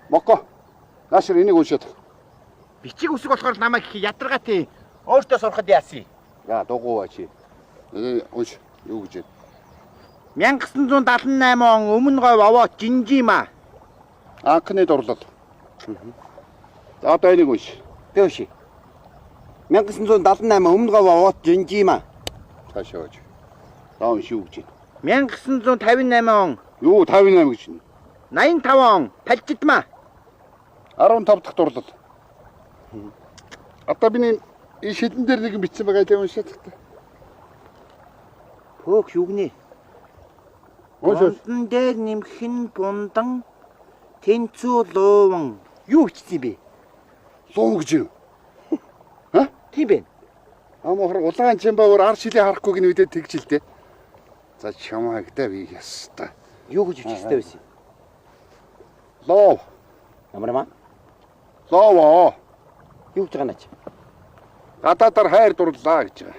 Моко. Наашир энийг уншаад. Бичиг үсэг болохоор намайг их ядаргаатай. Өөртөө сурахад яасан. Яа дугуй чи. Унш. Юу гэж вэ? 1978 он өмнө говь овоо Жинжима. Анхны дурлал. За одоо энийг унш. Би уншия. 1978 өмнө говь овоо Жинжима. Цаашаа ууж. За унш юу гэж вэ? 1958 он Юу 58 гэж нь. 85 он Палчидма. 15 дахь дурлал. Одоо биний энэ шилэн дээр нэг бичсэн байгаа тийм уншаад та. Хөөх юу гинэ? Уншаа. Бундан дээр нэмхэн бундан тэнцүү лууван. Юу бичсэн бэ? Луу гэж юу? Ха? Тийм бэ. Амохор улаан чимбаагаар ар шилээ харахгүй гин үдээ тэгжилтэй. За чамаагтай би яста. Юу гэж бичсэн байсан? Лоо. Ямарма? Лоо. Юу гэж байгаа наач? Гадаадаар хайр дурлаа гэж байгаа.